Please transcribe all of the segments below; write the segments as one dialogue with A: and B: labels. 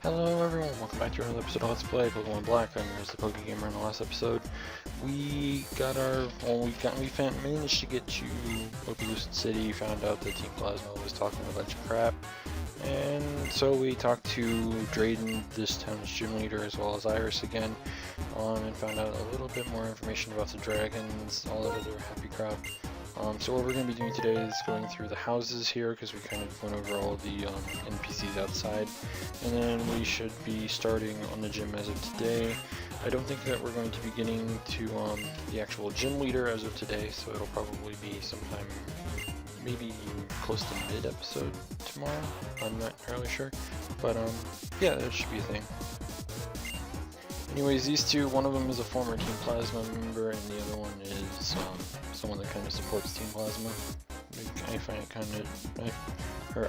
A: Hello everyone, welcome back to another episode of Let's Play Pokemon Black. I'm the PokeGamer. In the last episode, we managed to get to Opelucid City, found out that Team Plasma was talking a bunch of crap, and so we talked to Drayden, this town's gym leader, as well as Iris again, and found out a little bit more information about the dragons, all that other happy crap. So what we're going to be doing today is going through the houses here, because we kind of went over all the NPCs outside, and then we should be starting on the gym as of today. I don't think that we're going to be getting to the actual gym leader as of today, so it'll probably be sometime maybe close to mid-episode tomorrow. I'm not entirely sure, but yeah, that should be a thing. Anyways, these two, one of them is a former Team Plasma member, and the other one is someone that kind of supports Team Plasma. I find it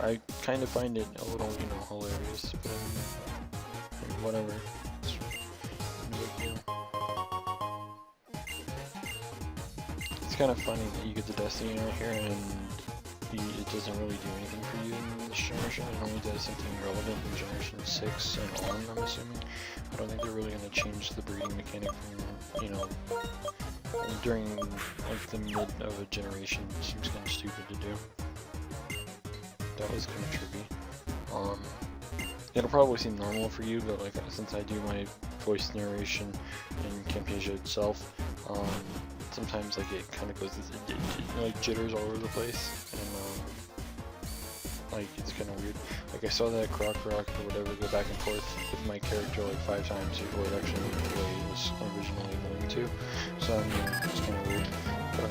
A: I kind of find it a little, you know, hilarious, but I mean, whatever. It's no big deal. It's kind of funny that you get the Destiny out here and it doesn't really do anything for you in this generation. It only does something relevant in Generation 6 and on, I'm assuming. I don't think they're really going to change the breeding mechanic from, you know, during like the mid of a generation. It seems kind of stupid to do. That was kind of trippy. It'll probably seem normal for you, but like since I do my voice narration in Camtasia itself, sometimes like it kind of goes like jitters all over the place, and like it's kind of weird. Like I saw that Croc or whatever go back and forth with my character like 5 times before it actually moved the way it was originally going to. So I mean, it's kind of weird. But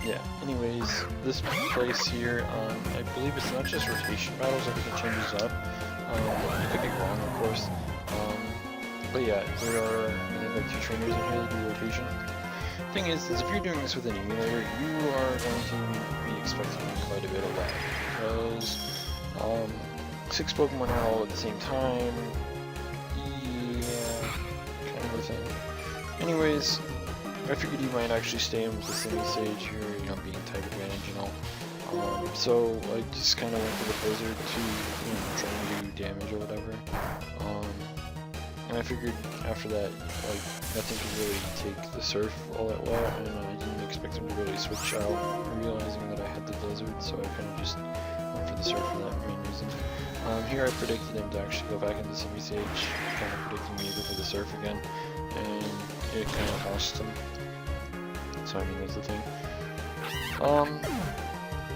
A: yeah. Anyways, this place here, I believe it's not just rotation battles. Everything changes up. I could be wrong, of course. But yeah, there are I think like 2 trainers in here that do rotation. Thing is if you're doing this with an emulator, you are going to be expecting quite a bit of lag, because 6 Pokemon out all at the same time, yeah, kind of a thing. Anyways, I figured you might actually stay in with the same stage here, you know, being type advantage, you know. So I just kind of went for the Blizzard to, you know, try and do damage or whatever. And I figured after that, like, nothing could really take the Surf all that well, and I didn't expect them to really switch out, realizing that I had the Blizzard, so I kind of just went for the Surf for that main reason. Here I predicted him to actually go back into Semi-Stage, kind of predicting me to go for the Surf again, and it kind of cost him. So I mean, that's the thing.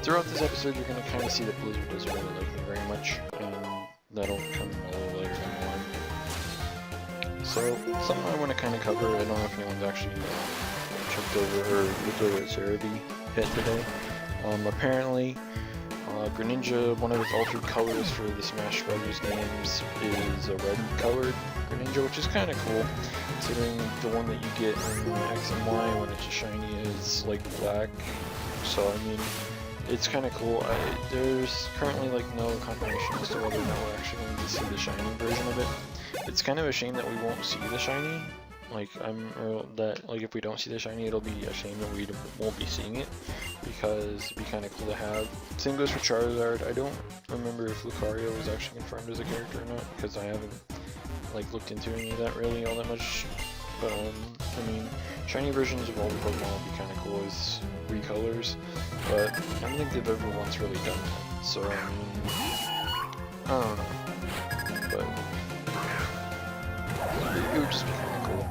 A: Throughout this episode, you're going to kind of see that Blizzard doesn't really like me very much, and that'll come a little later down the line. So, something I want to kind of cover, I don't know if anyone's actually checked over or looked over at Serebii hit today. Apparently, Greninja, one of its altered colors for the Smash Brothers games is a red colored Greninja, which is kind of cool, considering the one that you get in X and Y when it's a shiny is like black. So, I mean, it's kind of cool. There's currently like no confirmation as to whether or not we're actually going to see the shiny version of it. It's kind of a shame that we won't see the shiny. Like if we don't see the shiny, it'll be a shame that we won't be seeing it, because it'd be kind of cool to have. Same goes for Charizard. I don't remember if Lucario was actually confirmed as a character or not, because I haven't like looked into any of that really all that much. But I mean, shiny versions of all the Pokemon would be kind of cool as recolors, but I don't think they've ever once really done that. So I mean, I don't know, but it would just be kind of cool.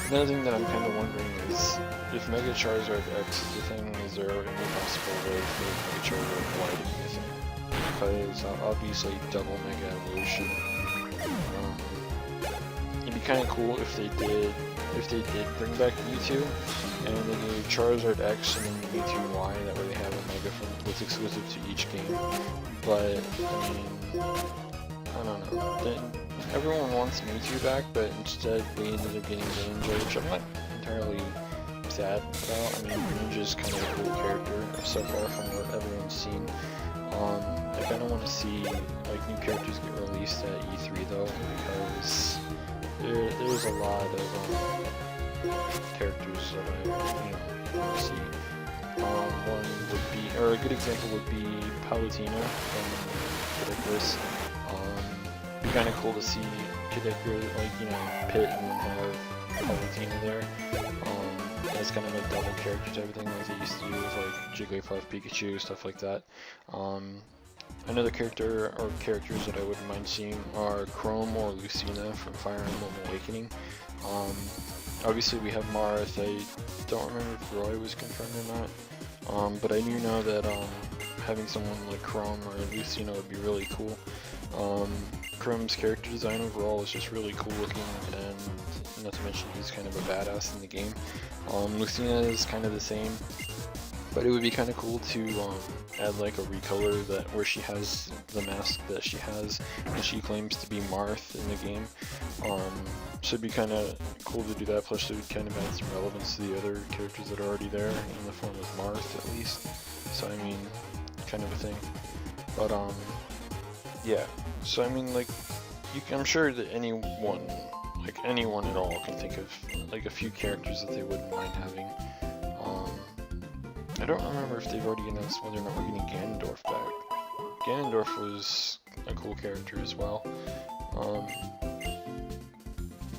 A: Another thing that I'm kind of wondering is, if Mega Charizard X is the thing, is there any possible way for Mega Charizard Y to be a thing? Because obviously double Mega Evolution. It'd be kind of cool if they did bring back Mewtwo, and they gave Charizard X and then Mewtwo Y, that way they have a Mega that's exclusive to each game. But I mean, I don't know. Everyone wants Mewtwo back, but instead we ended up getting Greninja, which I'm not entirely sad about. I mean, Greninja's kind of a cool character so far from what everyone's seen. I kind of want to see like new characters get released at E3 though, because there's a lot of characters that I want to see. One would be, or a good example would be Palutena from Ridiculous. kind of cool to see Kadekra, like, you know, pit and then have Palutena there. As kind of like double character type of thing like they used to do with like Jigglypuff, Pikachu, stuff like that. Another character or characters that I wouldn't mind seeing are Chrome or Lucina from Fire Emblem Awakening. Obviously we have Marth. I don't remember if Roy was confirmed or not, but I do know that having someone like Chrome or Lucina would be really cool. Chrome's character design overall is just really cool looking, and not to mention he's kind of a badass in the game. Lucina is kind of the same, but it would be kind of cool to add like a recolor that where she has the mask that she has, and she claims to be Marth in the game. So it'd be kind of cool to do that. Plus, it would kind of add some relevance to the other characters that are already there in the form of Marth, at least. So I mean, kind of a thing. But yeah. So I mean, like, I'm sure that anyone at all, can think of like a few characters that they wouldn't mind having. I don't remember if they've already announced whether or not we're getting Ganondorf back. Ganondorf was a cool character as well.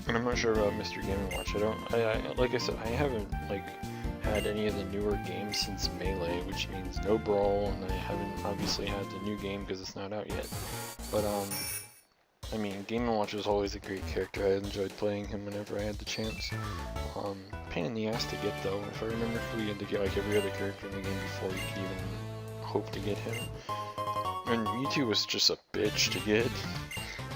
A: And I'm not sure about Mr. Game & Watch. Like I said, I haven't like had any of the newer games since Melee, which means no Brawl, and I haven't obviously had the new game because it's not out yet. But I mean, Game & Watch was always a great character. I enjoyed playing him whenever I had the chance. Pain in the ass to get though. If I remember, we had to get like every other character in the game before you could even hope to get him. And Mewtwo was just a bitch to get.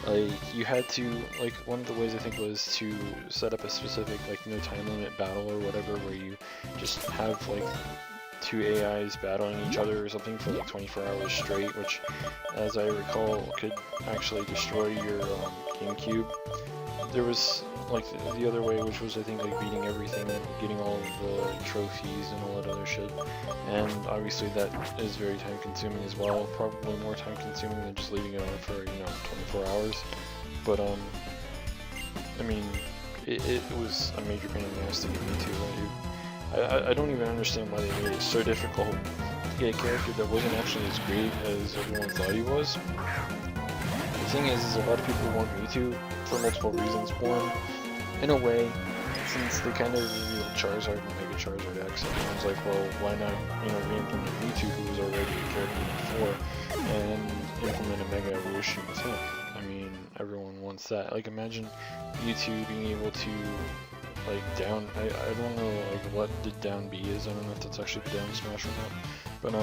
A: Like, you had to, like, one of the ways I think was to set up a specific, like, no time limit battle or whatever, where you just have, like, two AIs battling each other or something for, like, 24 hours straight, which, as I recall, could actually destroy your GameCube. There was, like, the other way, which was, I think, like, beating everything and getting all of the trophies and all that other shit. And obviously that is very time consuming as well, probably more time consuming than just leaving it on for, you know, 24 hours. But, I mean, it was a major pain in the ass to get me to. I don't even understand why they made it so difficult to get a character that wasn't actually as great as everyone thought he was. The thing is a lot of people want Mewtwo for multiple reasons. One, in a way, since they kind of revealed Charizard and Mega Charizard X, everyone's like, well, why not, you know, re-implement Mewtwo, who was already a character before, and implement a Mega Evolution with him. I mean, everyone wants that. Like, imagine Mewtwo being able to, like, down, I don't know, like, what the down B is. I don't know if that's actually the down smash or not. But,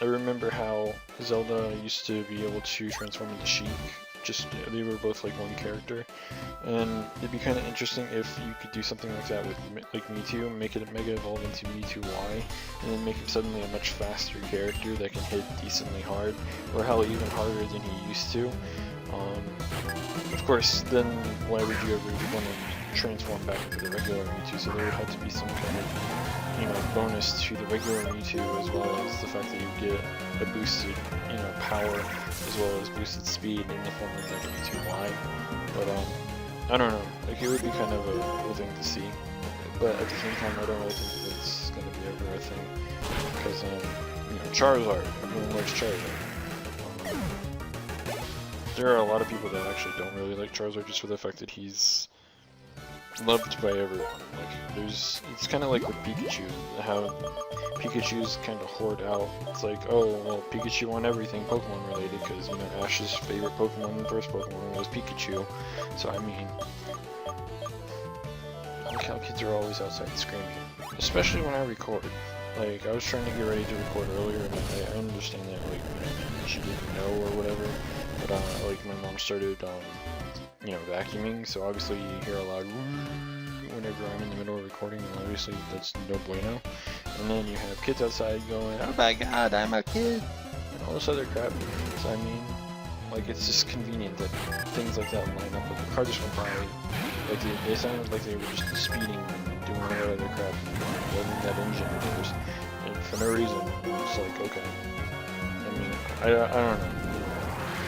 A: I remember how Zelda used to be able to transform into Sheik. Just, they were both like one character, and it'd be kind of interesting if you could do something like that with like Mewtwo, make it Mega Evolve into Mewtwo-Y, and then make him suddenly a much faster character that can hit decently hard, or hell, even harder than he used to. Of course, then why would you ever want to transform back into the regular Mewtwo? So there would have to be some kind of, you know, bonus to the regular Mewtwo, as well as the fact that you get a boosted, you know, power, as well as boosted speed in the form of like Mewtwo-Y. But I don't know, like, it would be kind of a cool thing to see. But at the same time, I don't really think that it's gonna be ever a thing, because you know, Charizard, everyone likes Charizard. There are a lot of people that actually don't really like Charizard just for the fact that he's loved by everyone. Like, it's kind of like with Pikachu, how Pikachu's kind of hoard out. It's like, oh, well, Pikachu won everything Pokemon related, because, you know, Ash's favorite Pokemon in the first Pokemon was Pikachu. So, I mean, look how kids are always outside screaming. Especially when I record. Like, I was trying to get ready to record earlier, and I understand that, like, you know, she didn't know or whatever. But, like, my mom started, you know, vacuuming, so obviously you hear a loud whenever I'm in the middle of recording, and obviously that's no bueno. And then you have kids outside going, oh my god, I'm a kid, and all this other crap. So I mean, like, it's just convenient that things like that line up. Like, the car just went by, like, they sounded like they were just speeding and doing all that other crap, letting that engine reverse, and for no reason. It's like, okay. I mean, I don't know.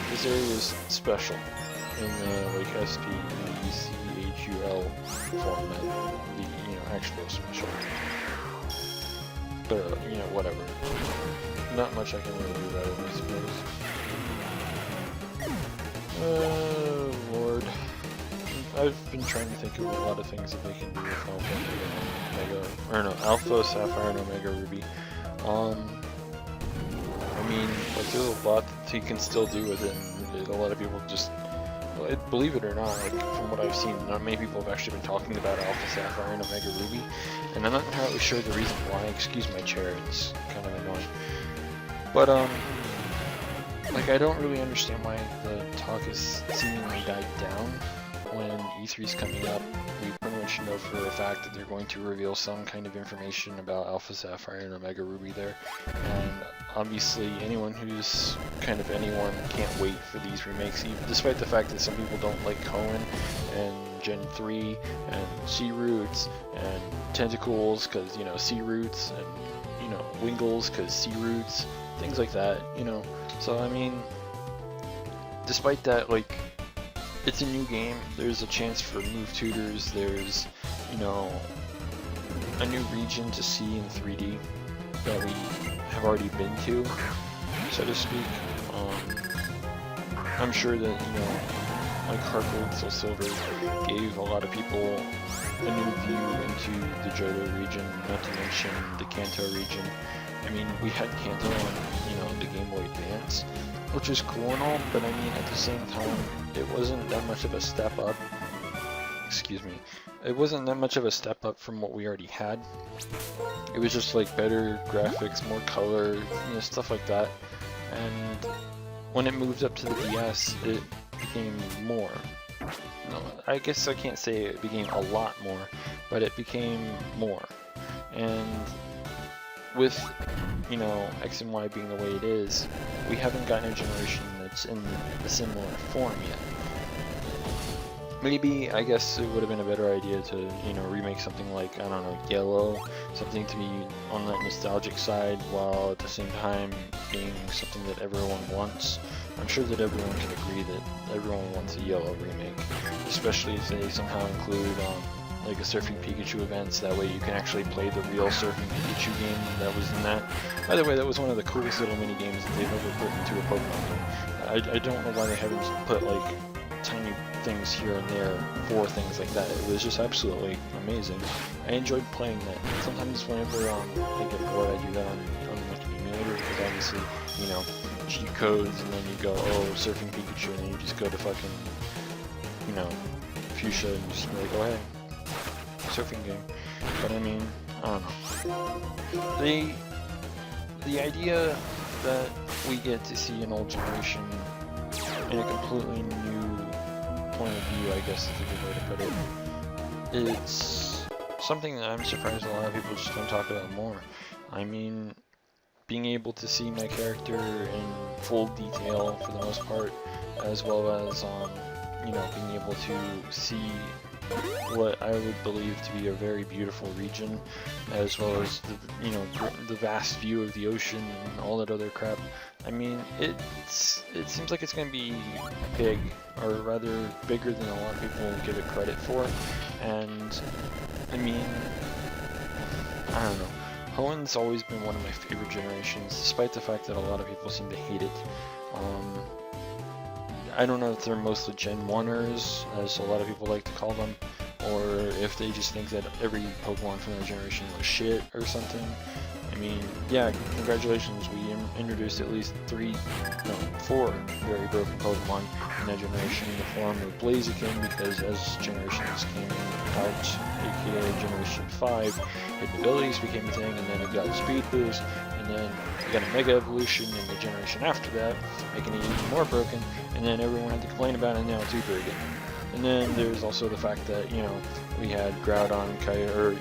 A: This area is special in the, like, SPECHUL format, the, you know, actual special. But, you know, whatever. Not much I can really do about it, I suppose. I've been trying to think of a lot of things that they can do with Alpha and Omega, or no, Alpha, Sapphire, and Omega Ruby. I mean, like, there's a lot that you can still do with it, and a lot of people just, believe it or not, like, from what I've seen, not many people have actually been talking about Alpha, Sapphire, and Omega Ruby, and I'm not entirely sure the reason why. Excuse my chair, it's kind of annoying. But, like, I don't really understand why the talk has seemingly died down when E3's coming up. We pretty much know for a fact that they're going to reveal some kind of information about Alpha Sapphire and Omega Ruby there. And obviously anyone who's kind of anyone can't wait for these remakes, even despite the fact that some people don't like Cohen and Gen 3 and Sea Roots and Tentacles because, you know, Sea Roots, and, you know, Wingles because Sea Roots, things like that, you know. So I mean, despite that, like, it's a new game, there's a chance for move tutors, there's, you know, a new region to see in 3D that we have already been to, so to speak. I'm sure that, you know, like HeartGold, Soul Silver gave a lot of people a new view into the Johto region, not to mention the Kanto region. I mean, we had Kanto on, you know, the Gameboy Advance, which is cool and all, but I mean, at the same time, it wasn't that much of a step up. Excuse me. It wasn't that much of a step up from what we already had. It was just like better graphics, more color, you know, stuff like that. And when it moved up to the DS, it became more. No, I guess I can't say it became a lot more, but it became more. And with, you know, X and Y being the way it is, we haven't gotten a generation that's in a similar form yet. Maybe, I guess it would have been a better idea to, you know, remake something like, I don't know, Yellow, something to be on that nostalgic side, while at the same time being something that everyone wants. I'm sure that everyone can agree that everyone wants a Yellow remake, especially if they somehow include, like a Surfing Pikachu event, so that way you can actually play the real Surfing Pikachu game that was in that. By the way, that was one of the coolest little mini games that they've ever put into a Pokemon game. I don't know why they haven't put like tiny things here and there for things like that. It was just absolutely amazing. I enjoyed playing that. Sometimes whenever I get bored, I do that on like an emulator, because obviously, you know, cheat codes, and then you go, oh, Surfing Pikachu, and then you just go to fucking, you know, Fuchsia, and just be like, oh hey, surfing game. But I mean, I don't know. The idea that we get to see an old generation in a completely new point of view, I guess is a good way to put it. It's something that I'm surprised a lot of people just don't talk about more. I mean, being able to see my character in full detail for the most part, as well as, you know, being able to see what I would believe to be a very beautiful region, as well as the, you know, the vast view of the ocean and all that other crap. I mean, it seems like it's going to be big, or rather bigger than a lot of people give it credit for. And I mean, I don't know. Hoenn's always been one of my favorite generations, despite the fact that a lot of people seem to hate it. I don't know if they're mostly Gen 1ers, as a lot of people like to call them, or if they just think that every Pokemon from their generation was shit or something. I mean, yeah, congratulations, we introduced at least 4 very broken Pokemon in that generation in the form of Blaziken, because as generations came out, aka Generation 5, hidden abilities became a thing, and then it got a speed boost, and then we got a Mega Evolution in the generation after that, making it even more broken, and then everyone had to complain about it, and now it's Uber again. And then there's also the fact that, you know, we had Groudon, Kyogre,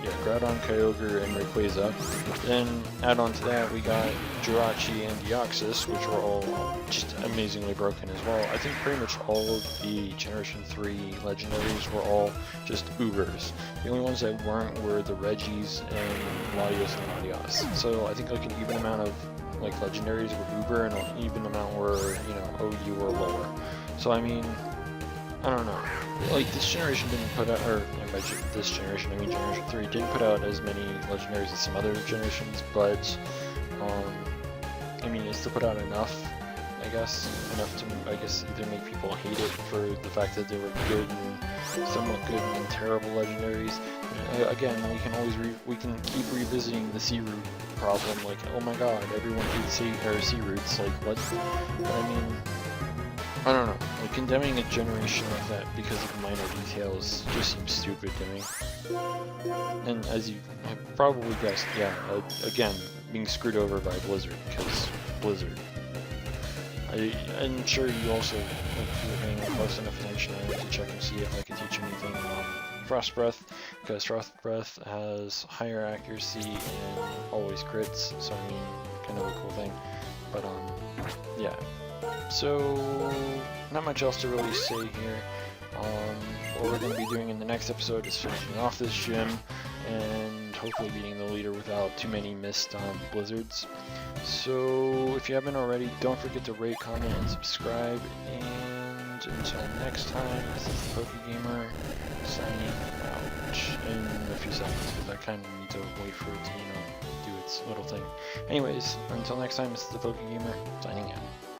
A: and Rayquaza. Then add on to that, we got Jirachi and Deoxys, which were all just amazingly broken as well. I think pretty much all of the Generation 3 legendaries were all just Ubers. The only ones that weren't were the Regis and Latios and Latias. So I think like an even amount of like legendaries were Uber, and an even amount were, you know, OU or lower. So I mean, I don't know. Like, this generation didn't put out, or by this generation, I mean Generation 3, didn't put out as many legendaries as some other generations, but, I mean, it still put out enough, I guess. Enough to, I guess, either make people hate it for the fact that they were good and somewhat good and terrible legendaries. Again, we can keep revisiting the sea root problem. Like, oh my god, everyone hates sea roots. Like, what? But I mean, I don't know. Like, condemning a generation like that because of minor details just seems stupid to me. And as you have probably guessed, yeah, again, being screwed over by Blizzard, because Blizzard. I'm sure you also, if you're paying close enough attention, I like to check and see if I can teach anything on Frost Breath, because Frost Breath has higher accuracy and always crits, so I mean, kind of a cool thing. But yeah. So, not much else to really say here. What we're going to be doing in the next episode is finishing off this gym and hopefully beating the leader without too many missed blizzards. So if you haven't already, don't forget to rate, comment, and subscribe. And until next time, this is the PokeGamer signing out in a few seconds because I kind of need to wait for it to, do its little thing. Anyways, until next time, this is the PokeGamer signing out.